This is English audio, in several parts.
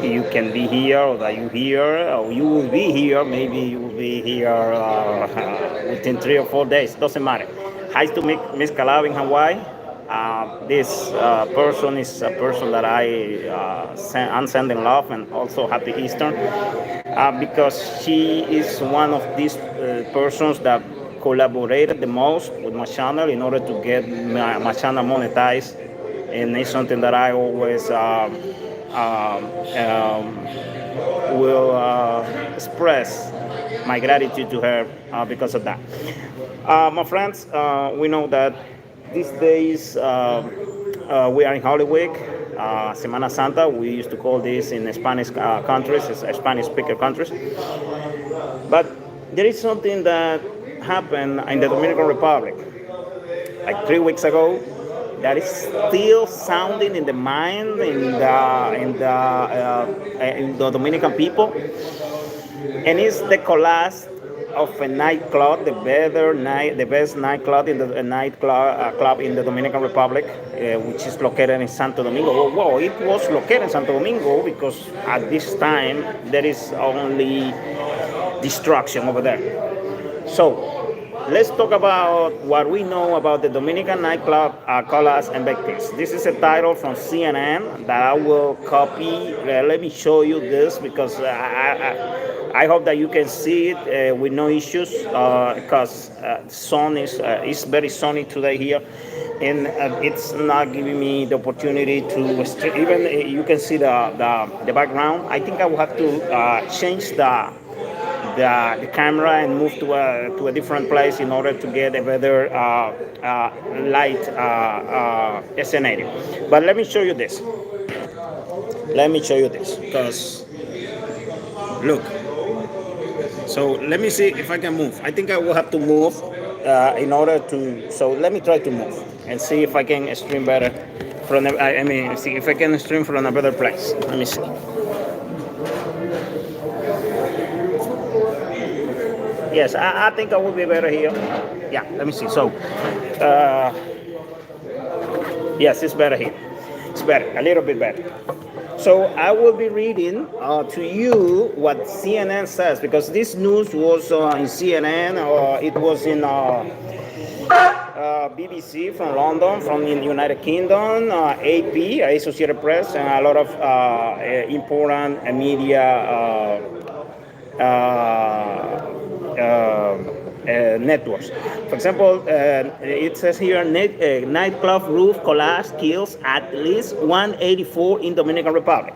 you can be here, or that you here, or you will be here. Maybe you will be here within 3 or 4 days. Doesn't matter. Hi to Miss Calab in Hawaii. This person is a person that I'm sending love, and also happy Easter, because she is one of these persons that collaborated the most with my channel in order to get my channel monetized, and it's something that I always um, will express my gratitude to her because of that. My friends, we know that these days we are in Holy Week, Semana Santa. We used to call this in Spanish countries, Spanish speaker countries. But there is something that happened in the Dominican Republic like 3 weeks ago that is still sounding in the mind in the Dominican people, and it's the collapse of a nightclub, the best nightclub in the club in the Dominican Republic, which is located in Santo Domingo. Well, it was located in Santo Domingo because at this time there is only destruction over there. So let's talk about what we know about the Dominican nightclub collapse and victims. This is a title from CNN that I will copy. Let me show you this because I hope that you can see it with no issues, because sun is very sunny today here, and it's not giving me the opportunity to even you can see the background. I think I will have to change the camera and move to a different place in order to get a better light scenario. But let me show you this. Because look. So let me see if I can move. I think I will have to move in order to. So let me try to move and see if I can stream better from. See if I can stream from a better place. Let me see. Yes, I think I will be better here. Yeah, let me see. So, yes, it's better here. It's better, a little bit better. So I will be reading to you what CNN says, because this news was in CNN, or it was in BBC from London, from the United Kingdom, AP, Associated Press, and a lot of important media networks. For example, it says here, nightclub roof collapse kills at least 184 in Dominican Republic.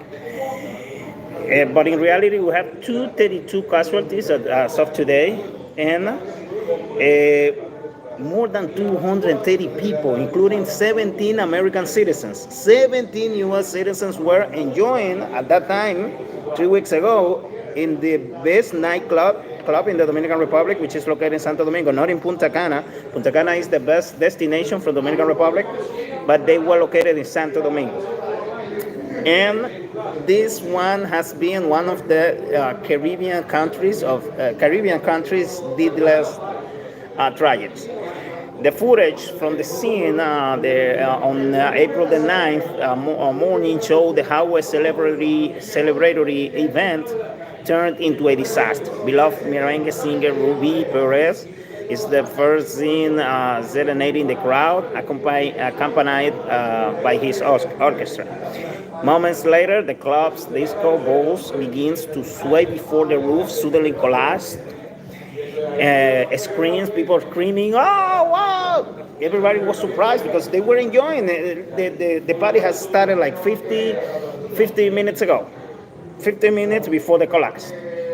But in reality, we have 232 casualties as of today, and more than 230 people, including 17 American citizens. 17 U.S. citizens were enjoying at that time, 3 weeks ago, in the best nightclub in the Dominican Republic, which is located in Santo Domingo, not in Punta Cana. Punta Cana is the best destination for the Dominican Republic, but they were located in Santo Domingo. And this one has been one of the Caribbean countries deadliest tragedies. The footage from the scene on April the 9th morning showed how a celebratory event turned into a disaster. Beloved merengue singer Ruby Perez is the first seen serenading the crowd, accompanied by his orchestra. Moments later, the club's disco balls begins to sway before the roof suddenly collapsed. Screams, people screaming, "Oh, wow!" Everybody was surprised because they were enjoying it. The party has started like 50 minutes ago. 15 minutes before the collapse.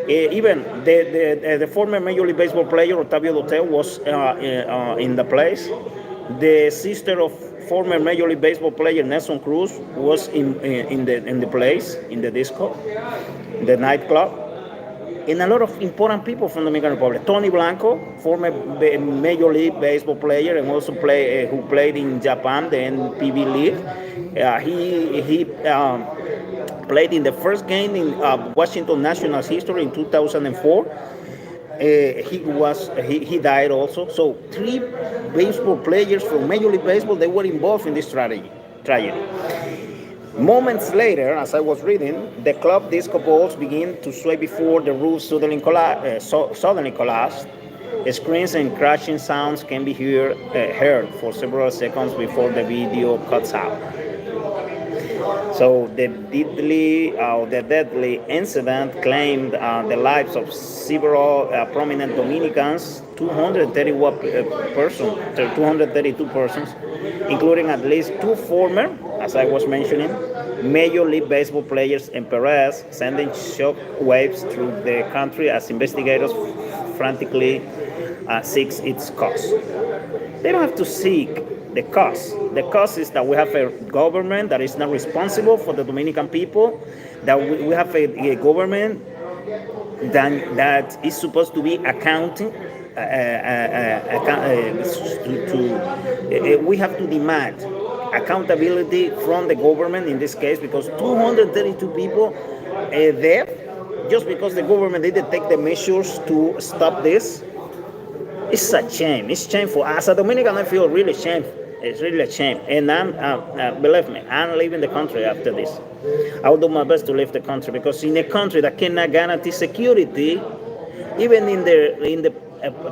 Even the former Major League Baseball player Octavio Dotel was in the place. The sister of former Major League Baseball player Nelson Cruz was in the place, in the disco, the nightclub. And a lot of important people from the Dominican Republic. Tony Blanco, former Major League Baseball player, and also who played in Japan, the NPB League. He played in the first game in Washington Nationals history in 2004. He died also. So 3 baseball players from Major League Baseball, they were involved in this tragedy. Moments later, as I was reading, the club disco balls begin to sway before the roof suddenly collapsed. Screams and crashing sounds can be heard for several seconds before the video cuts out. So the deadly incident claimed the lives of several prominent Dominicans, 232 persons, including at least two former, as I was mentioning, Major League Baseball players in Perez, sending shock waves through the country as investigators frantically seek its cause. They don't have to seek the cause. The cause is that we have a government that is not responsible for the Dominican people, that we have a government that is supposed to be accounting. We have to demand accountability from the government in this case, because 232 people dead just because the government didn't take the measures to stop this. It's a shame. It's shameful. As a Dominican, I feel really shameful. It's really a shame. And believe me, I'm leaving the country after this. I will do my best to leave the country, because in a country that cannot guarantee security, even in the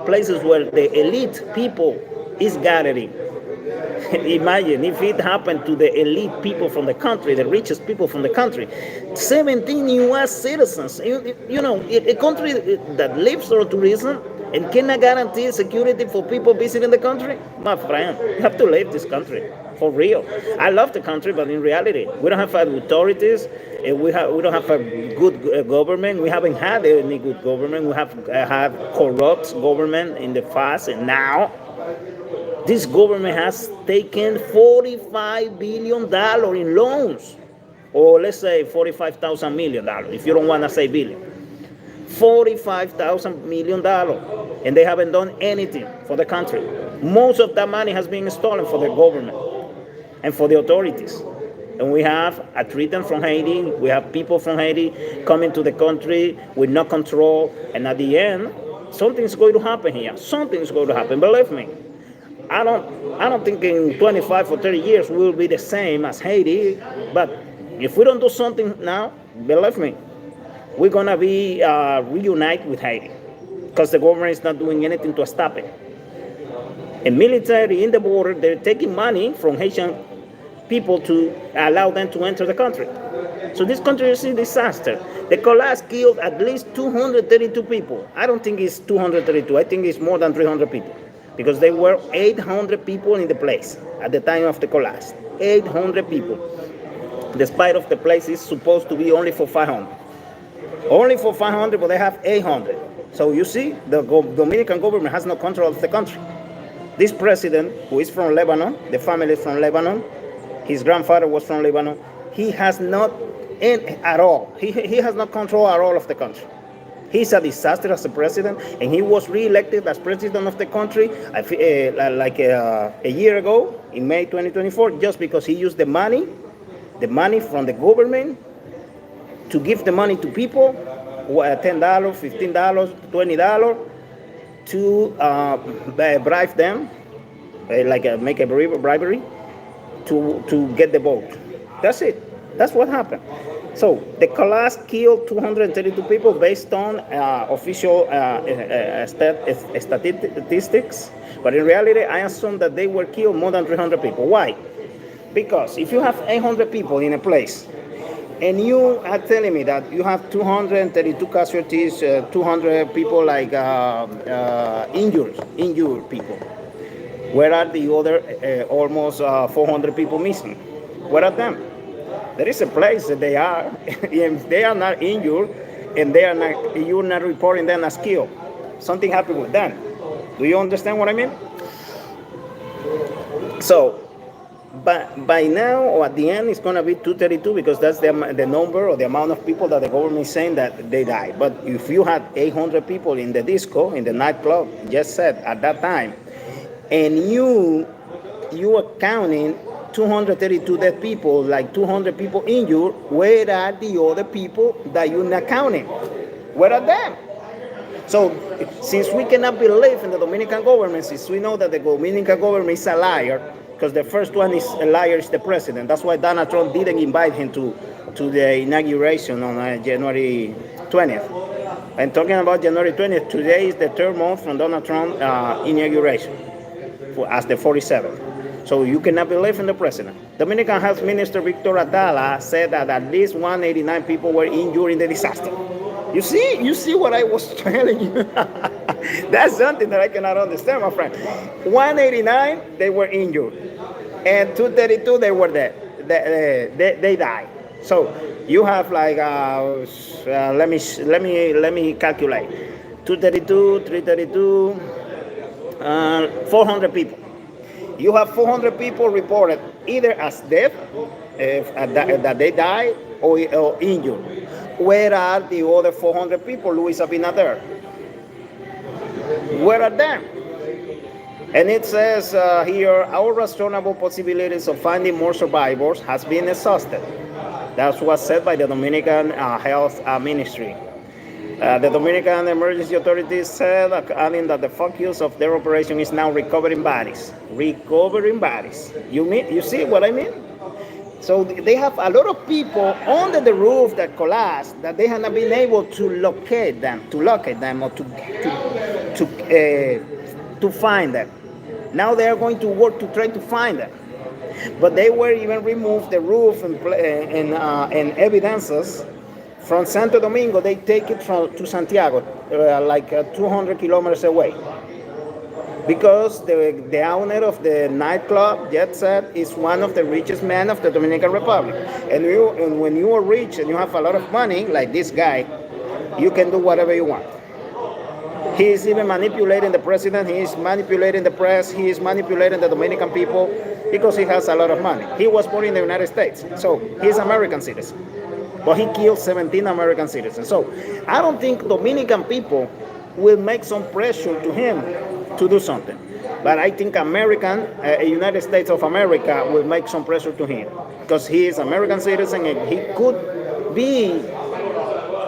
places where the elite people is gathering, imagine if it happened to the elite people from the country, the richest people from the country, 17 U.S. citizens. You know, a country that lives for tourism and cannot guarantee security for people visiting the country, my friend, you have to leave this country for real. I love the country, but in reality, we don't have authorities. We don't have a good government. We haven't had any good government. We have had corrupt government in the past, and now this government has taken $45 billion in loans, or let's say $45,000 million, if you don't want to say billion. $45,000 million, and they haven't done anything for the country. Most of that money has been stolen for the government and for the authorities. And we have a treatment from Haiti. We have people from Haiti coming to the country with no control, and at the end, something's going to happen here. Something's going to happen. Believe me. I don't think in 25 or 30 years we'll be the same as Haiti, but if we don't do something now, believe me, we're gonna be reunited with Haiti, because the government is not doing anything to stop it. And military in the border, they're taking money from Haitian people to allow them to enter the country. So this country is a disaster. The collapse killed at least 232 people. I don't think it's 232. I think it's more than 300 people, because there were 800 people in the place at the time of the collapse. 800 people. Despite of the place is supposed to be only for 500. Only for 500, but they have 800. So you see, the Dominican government has no control of the country. This president, who is from Lebanon, the family is from Lebanon, his grandfather was from Lebanon, he has not at all. He has no control at all of the country. He's a disaster as a president, and he was re-elected as president of the country like a year ago, in May 2024, just because he used the money from the government to give the money to people, $10, $15, $20, to bribe them, make a bribery to get the vote. That's it. That's what happened. So the collapse killed 232 people based on official statistics, but in reality, I assume that they were killed more than 300 people. Why? Because if you have 800 people in a place, and you are telling me that you have 232 casualties, 200 people like injured people, where are the other almost 400 people missing? Where are them? There is a place that they are, and they are not injured, and you're not reporting them as killed. Something happened with them. Do you understand what I mean? So, but by now or at the end, it's going to be 232, because that's the number or the amount of people that the government is saying that they died. But if you had 800 people in the disco, in the nightclub, JETSET at that time, and you are counting 232 dead people, like 200 people injured, where are the other people that you're not counting? Where are them? So since we cannot believe in the Dominican government, since we know that the Dominican government is a liar, because the first one is a liar, is the president. That's why Donald Trump didn't invite him to the inauguration on January 20th. And talking about January 20th, today is the third month from Donald Trump inauguration as the 47th. So you cannot believe in the president. Dominican Health Minister Victor Atala said that at least 189 people were injured in the disaster. You see what I was telling you? That's something that I cannot understand, my friend. 189, they were injured. And 232, they were dead. They died. So you have like, let me calculate. 232, 332, 400 people. You have 400 people reported either as dead, that they died, or injured. Where are the other 400 people, Luis Abinader? Where are them? And it says here, our astronomical possibilities of finding more survivors has been exhausted. That's what's said by the Dominican Health Ministry. The Dominican Emergency Authorities said, adding that the focus of their operation is now recovering bodies. Recovering bodies. You see what I mean? So they have a lot of people under the roof that collapsed that they have not been able to locate them or to find them. Now they are going to work to try to find them. But they were even removed the roof and evidences from Santo Domingo. They take it to Santiago, like 200 kilometers away. Because the owner of the nightclub, JETSET, is one of the richest men of the Dominican Republic. And when you are rich and you have a lot of money, like this guy, you can do whatever you want. He is even manipulating the president, he is manipulating the press, he is manipulating the Dominican people because he has a lot of money. He was born in the United States, so he's an American citizen. But he killed 17 American citizens. So I don't think Dominican people will make some pressure to him to do something. But I think United States of America will make some pressure to him because he is an American citizen and he could be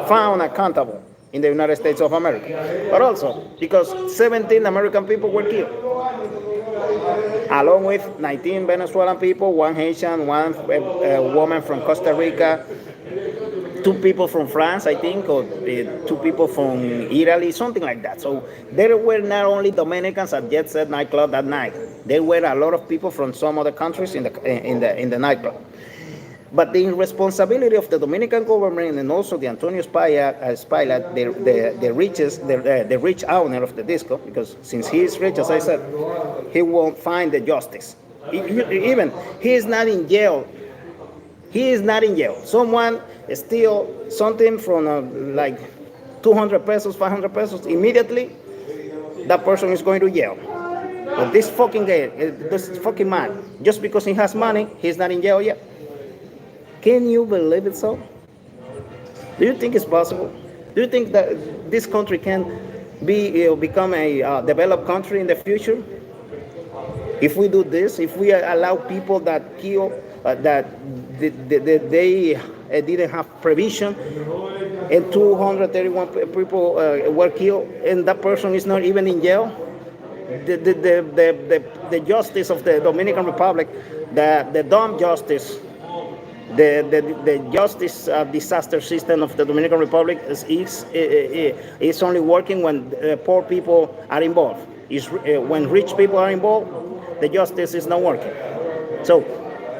found accountable in the United States of America. But also because 17 American people were killed, along with 19 Venezuelan people, one Haitian, one woman from Costa Rica, 2 people from France, I think, or 2 people from Italy, something like that. So there were not only Dominicans at JETSET nightclub that night. There were a lot of people from some other countries in the nightclub. But the irresponsibility of the Dominican government and also the Antonio Spillat, the rich owner of the disco, because since he is rich, as I said, he won't find the justice. Even he is not in jail. He is not in jail. Someone steal something from like 200 pesos, 500 pesos, immediately that person is going to jail. But this fucking guy, this fucking man, just because he has money, he's not in jail yet. Can you believe it so? Do you think it's possible? Do you think that this country can become a developed country in the future? If we do this, if we allow people that kill, that they didn't have prevision, and 231 people were killed, and that person is not even in jail, the justice of the Dominican Republic, the dumb justice, the justice disaster system of the Dominican Republic is only working when poor people are involved. When rich people are involved, the justice is not working. So,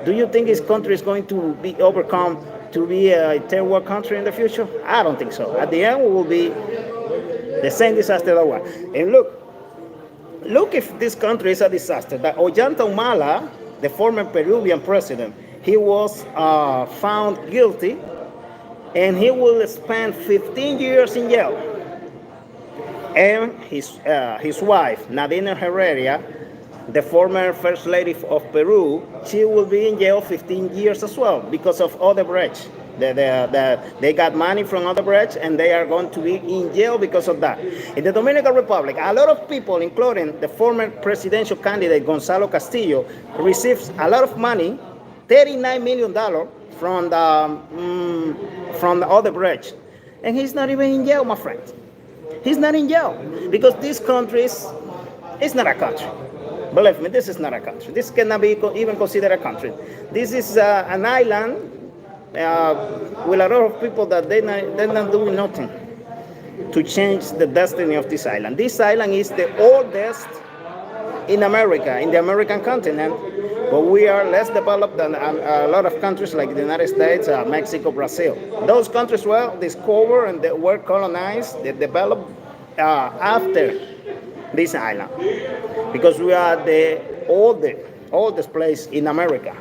do you think this country is going to be overcome to be a third world country in the future? I don't think so. At the end, we will be the same disaster that was. And look if this country is a disaster. That Ollanta Humala, the former Peruvian president, he was found guilty, and he will spend 15 years in jail. And his wife, Nadine Herrera, the former First Lady of Peru, she will be in jail 15 years as well because of Odebrecht. They got money from Odebrecht, and they are going to be in jail because of that. In the Dominican Republic, a lot of people, including the former presidential candidate Gonzalo Castillo, receives a lot of money, $39 million from the Odebrecht, and he's not even in jail, my friend. He's not in jail because this country is not a country. Believe me, this is not a country. This cannot be even considered a country. This is an island with a lot of people that they're not doing nothing to change the destiny of this island. This island is the oldest in America, in the American continent, but we are less developed than a lot of countries like the United States, Mexico, Brazil. Those countries were discovered and they were colonized, they developed after this island, because we are the oldest place in America.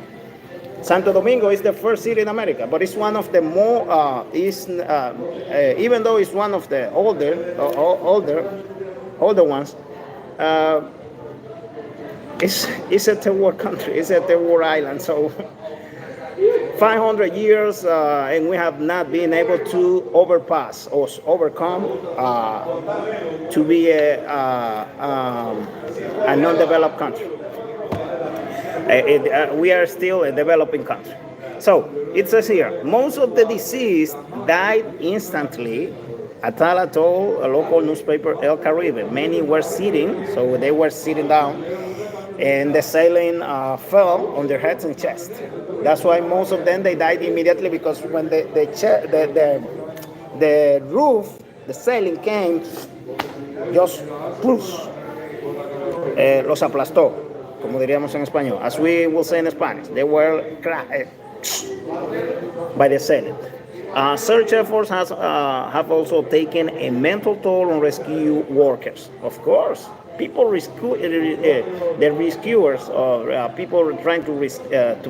Santo Domingo is the first city in America, but it's one of the more, even though it's one of the older ones, it's a third world country, it's a third world island. So 500 years and we have not been able to overcome to be a non-developed country. We are still a developing country. So it says here, most of the deceased died instantly at Tal Atoll, a local newspaper, El Caribe. Many were sitting, so they were sitting down, and the sailing fell on their heads and chest. That's why most of them, they died immediately, because when the roof, the sailing came, just los aplastó, como diríamos en español, as we will say in Spanish. They were by the sailing. Search efforts have also taken a mental toll on rescue workers. Of course, people the rescuers, or people trying to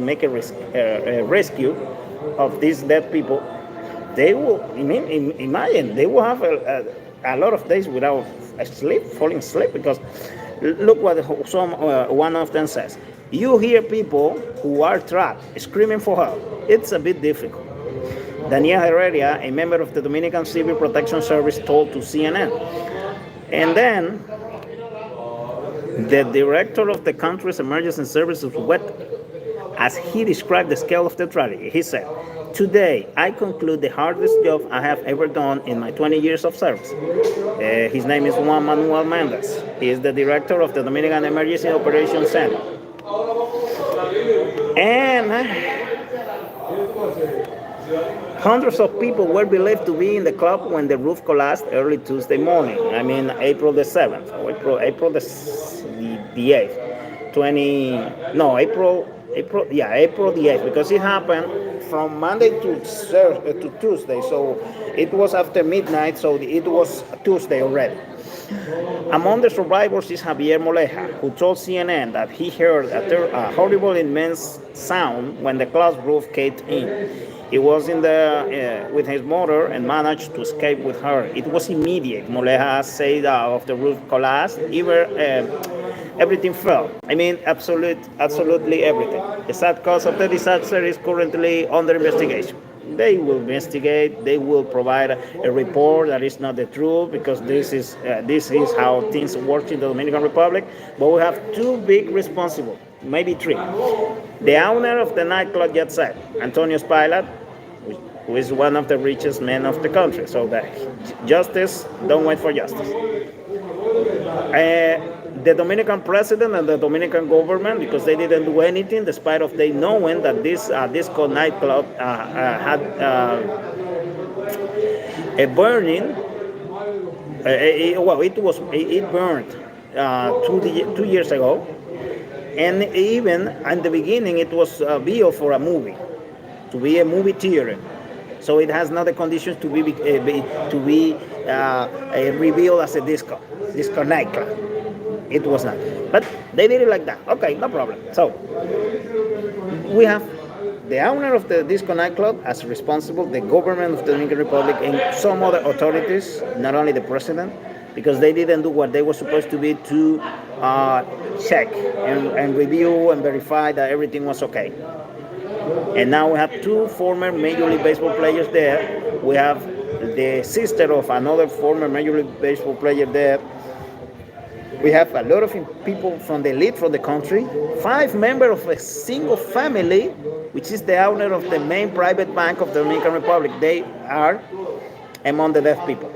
make a rescue of these dead people, they will, imagine, they will have a lot of days without falling asleep, because look what one of them says. You hear people who are trapped screaming for help. It's a bit difficult. Daniel Herrera, a member of the Dominican Civil Protection Service, told to CNN. And then the director of the country's emergency services wept as he described the scale of the tragedy. He said, "Today, I conclude the hardest job I have ever done in my 20 years of service." His name is Juan Manuel Mendez. He is the director of the Dominican Emergency Operations Center. And hundreds of people were believed to be in the club when the roof collapsed early Tuesday morning. April the 7th, or April the 8th. April the 8th, because it happened from Monday to Tuesday, so it was after midnight, so it was Tuesday already. Among the survivors is Javier Moleja, who told CNN that he heard a horrible, immense sound when the glass roof caved in. He was with his mother and managed to escape with her. It was immediate. Moleja said of the roof collapsed, everything fell. Absolutely everything. The exact cause of the disaster is currently under investigation. They will investigate. They will provide a report that is not the truth, because this is how things work in the Dominican Republic. But we have two big responsible, maybe three. The owner of the nightclub JETSET, Antonio Spilat, who is one of the richest men of the country. So that justice, don't wait for justice. The Dominican president and the Dominican government, because they didn't do anything, despite of they knowing that this disco nightclub had a burning. It burned 2 years ago, and even in the beginning it was built for a movie, to be a movie theater. So it has not the conditions to be revealed as a disco nightclub. It was not. But they did it like that. Okay, no problem. So we have the owner of the disco nightclub as responsible, the government of the Dominican Republic, and some other authorities, not only the president, because they didn't do what they were supposed to be to check and review and verify that everything was okay. And now we have two former Major League Baseball players there. We have the sister of another former Major League Baseball player there. We have a lot of people from the elite from the country. 5 members of a single family, which is the owner of the main private bank of the Dominican Republic. They are among the deaf people.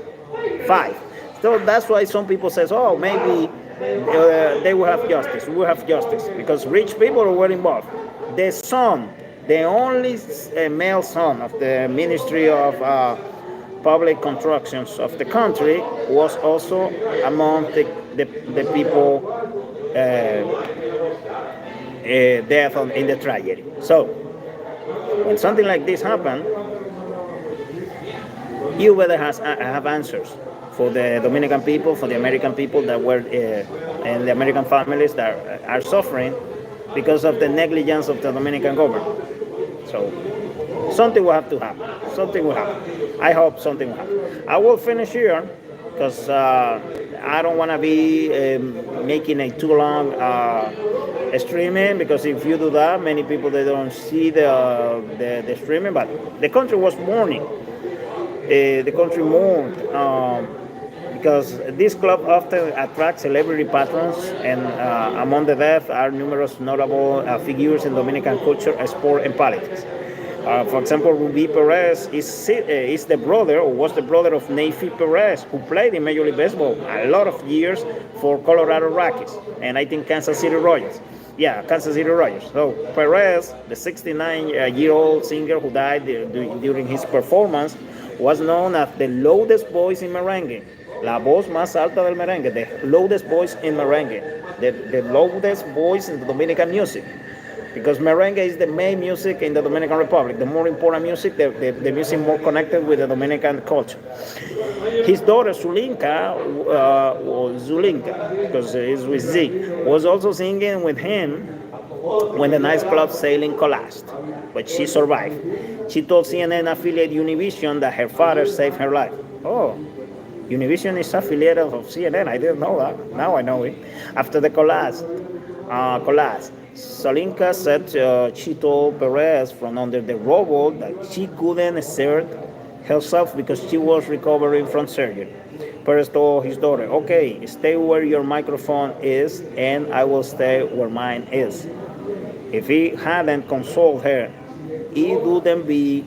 5. So that's why some people say, oh, maybe they will have justice. We will have justice because rich people were involved. The son, the only male son of the Ministry of Public Constructions of the country, was also among the people death in the tragedy. So when something like this happened, you better have answers for the Dominican people, for the American people that were, and the American families that are suffering because of the negligence of the Dominican government. So something will have to happen. Something will happen. I hope something will happen. I will finish here because I don't want to be making a too long streaming, because if you do that, many people they don't see the streaming. But the country was mourning. The country mourned because this club often attracts celebrity patrons, and among the death are numerous notable figures in Dominican culture, sport, and politics. For example, Ruby Perez is the brother, or was the brother of Neifi Perez, who played in Major League Baseball a lot of years for Colorado Rockies, and I think Kansas City Royals. Yeah, Kansas City Royals. So Perez, the 69-year-old singer who died during his performance, was known as the loudest voice in merengue. La voz más alta del merengue, the loudest voice in merengue, the loudest voice in the Dominican music. Because merengue is the main music in the Dominican Republic, the more important music, the music more connected with the Dominican culture. His daughter Zulinka, because it's with Z, was also singing with him when the nightclub sailing collapsed, but she survived. She told CNN affiliate Univision that her father saved her life. Oh, Univision is affiliated of CNN. I didn't know that. Now I know it. After the collapse, Solinka said she told Perez from under the rubble that she couldn't exert herself because she was recovering from surgery. Perez told his daughter, "Okay, stay where your microphone is, and I will stay where mine is." If he hadn't consoled her, I wouldn't be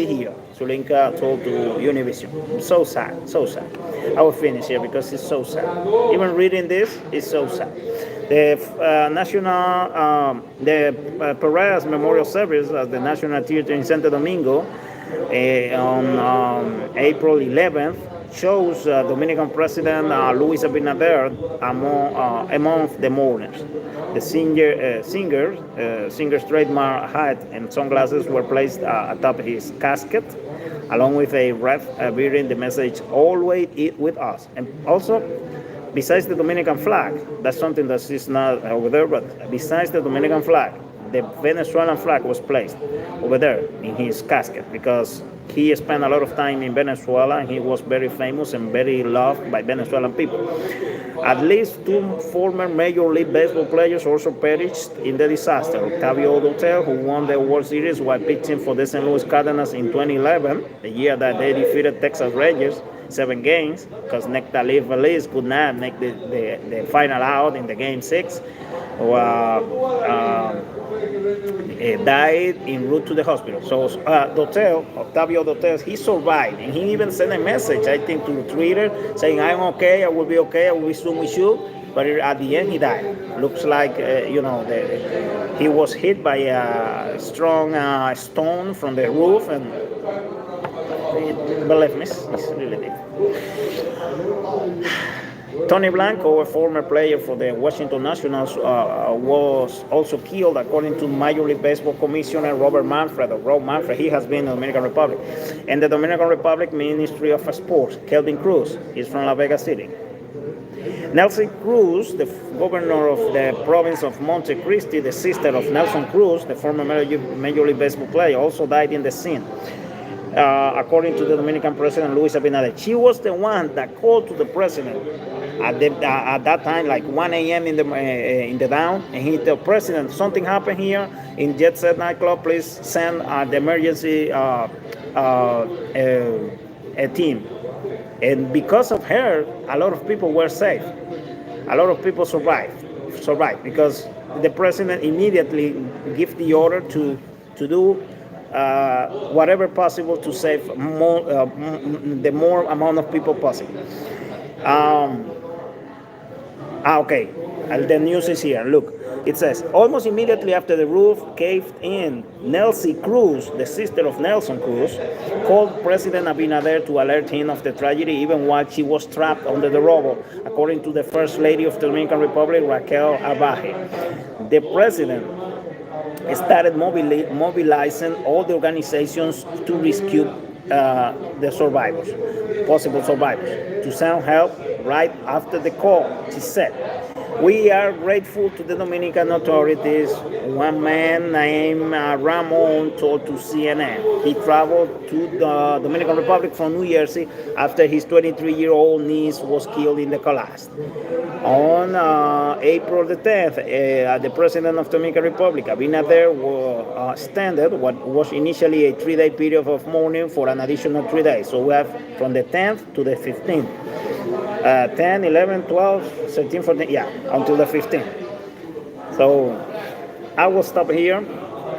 here. Solinka told to Univision. So sad, so sad. I will finish here because it's so sad. Even reading this is so sad. The Perez Memorial Service at the National Theater in Santo Domingo on April 11th shows Dominican President Luis Abinader among the mourners. The singer's trademark hat and sunglasses were placed atop his casket, along with a wreath bearing the message, "Always eat with us." And also, besides the Dominican flag, that's something that is not over there, but besides the Dominican flag, the Venezuelan flag was placed over there in his casket because he spent a lot of time in Venezuela and he was very famous and very loved by Venezuelan people. At least 2 former Major League Baseball players also perished in the disaster. Octavio Dotel, who won the World Series while pitching for the St. Louis Cardinals in 2011, the year that they defeated Texas Rangers 7 games, because Nectalí Feliz could not make the final out in the game 6. Died en route to the hospital. So Octavio Dotel, he survived, and he even sent a message, I think, to Twitter saying, "I'm okay, I will be okay, I will be soon with you." But at the end, he died. Looks like he was hit by a strong stone from the roof, and believe me, it's really deep. Tony Blanco, a former player for the Washington Nationals, was also killed, according to Major League Baseball Commissioner Rob Manfred. He has been in the Dominican Republic. And the Dominican Republic Ministry of Sports, Kelvin Cruz, is from La Vega City. Nelson Cruz, the governor of the province of Monte Cristi, the sister of Nelson Cruz, the former Major League Baseball player, also died in the scene. According to the Dominican President Luis Abinader, she was the one that called to the president at that time, like 1 a.m. in the down, and he told President, something happened here in JETSET nightclub. Please send the emergency a team. And because of her, a lot of people were saved. A lot of people survived because the president immediately gave the order to do whatever possible to save the more amount of people possible. Okay. The news is here. Look, it says almost immediately after the roof caved in, Nelsie Cruz, the sister of Nelson Cruz, called President Abinader to alert him of the tragedy, even while she was trapped under the rubble, according to the First Lady of the Dominican Republic, Raquel Arbaje. The president started mobilizing all the organizations to rescue the survivors, possible survivors, to send help right after the call, she said. We are grateful to the Dominican authorities. One man named Ramon told to CNN he traveled to the Dominican Republic from New Jersey after his 23-year-old niece was killed in the collapse. On April the 10th, the president of the Dominican Republic, Abinader, extended what was initially a 3-day period of mourning for an additional 3 days. So we have from the 10th to the 15th. 10, 11, 12, 13, 14, yeah, until the 15th. So I will stop here.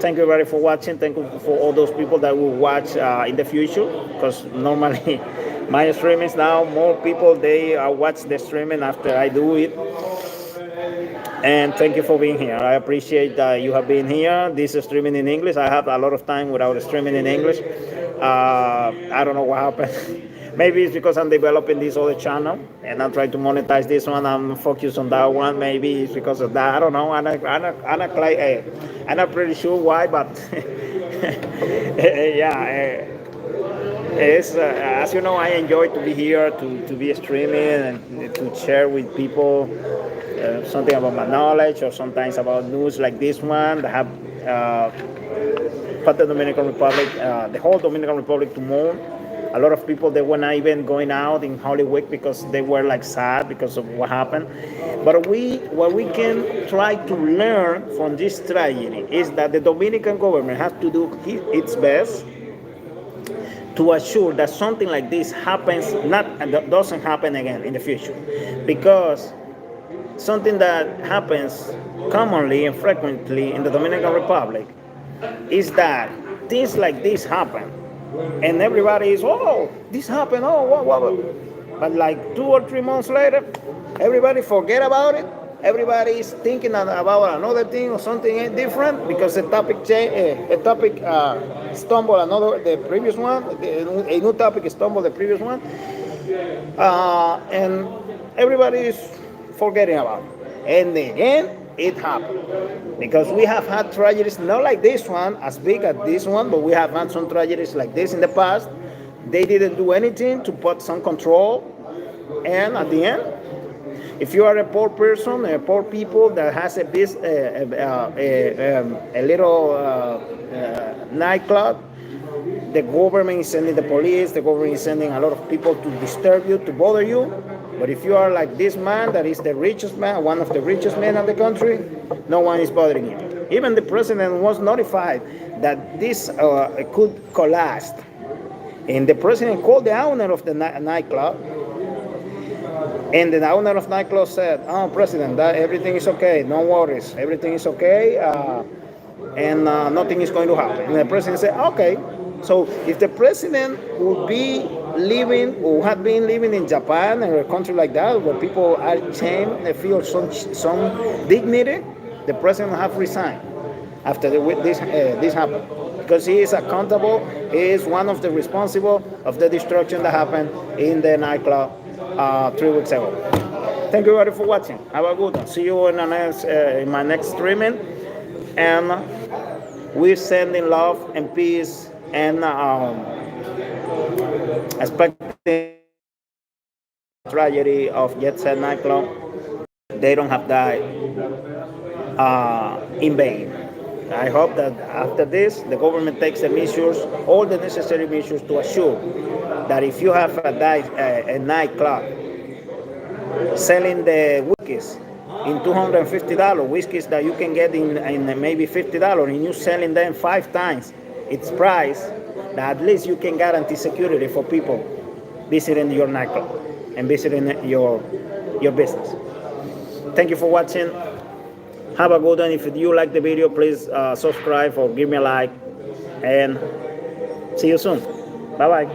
Thank you very for watching. Thank you for all those people that will watch in the future, because normally my streamings now, more people, they watch the streaming after I do it. And thank you for being here. I appreciate that you have been here. This is streaming in English. I have a lot of time without streaming in English. I don't know what happened. Maybe it's because I'm developing this other channel and I'm trying to monetize this one. I'm focused on that one. Maybe it's because of that. I don't know. I'm not pretty sure why, but yeah. It's, as you know, I enjoy to be here, to be streaming and to share with people something about my knowledge, or sometimes about news like this one that have put the Dominican Republic, the whole Dominican Republic to mourn. A lot of people, they were not even going out in Holy Week because they were like sad because of what happened. But what we can try to learn from this tragedy is that the Dominican government has to do its best to assure that something like this doesn't happen again in the future. Because something that happens commonly and frequently in the Dominican Republic is that things like this happen. And everybody is, oh, this happened, oh, what. But like 2 or 3 months later, everybody forget about it. Everybody is thinking about another thing or something different because the topic stumbled the previous one. A new topic stumbled the previous one. And everybody is forgetting about it. And again, it happened. Because we have had tragedies, not like this one, as big as this one, but we have had some tragedies like this in the past. They didn't do anything to put some control. And at the end, if you are a poor person, a poor people that has a little nightclub, the government is sending the police, the government is sending a lot of people to disturb you, to bother you. But if you are like this man, that is the richest man, one of the richest men in the country, no one is bothering you. Even the president was notified that this could collapse. And the president called the owner of the nightclub. And the owner of the nightclub said, oh, President, everything is okay, no worries, everything is okay, and nothing is going to happen. And the president said, okay. So if the president would be living or had been living in Japan or a country like that where people are ashamed, they feel some dignity, the president have resigned after this happened, because he is accountable. He is one of the responsible of the destruction that happened in the nightclub 3 weeks ago. Thank you everybody for watching. Have a good one. See you in my next streaming, and we're sending love and peace and expecting tragedy of JETSET nightclub. They don't have died in vain. I hope that after this, the government takes the measures, all the necessary measures to assure that if you have a nightclub selling the whiskeys in $250, whiskeys that you can get in maybe $50, and you're selling them 5 times its price, that at least you can guarantee security for people visiting your nightclub and visiting your business. Thank you for watching. Have a good one. If you like the video, please subscribe or give me a like, and see you soon. Bye bye.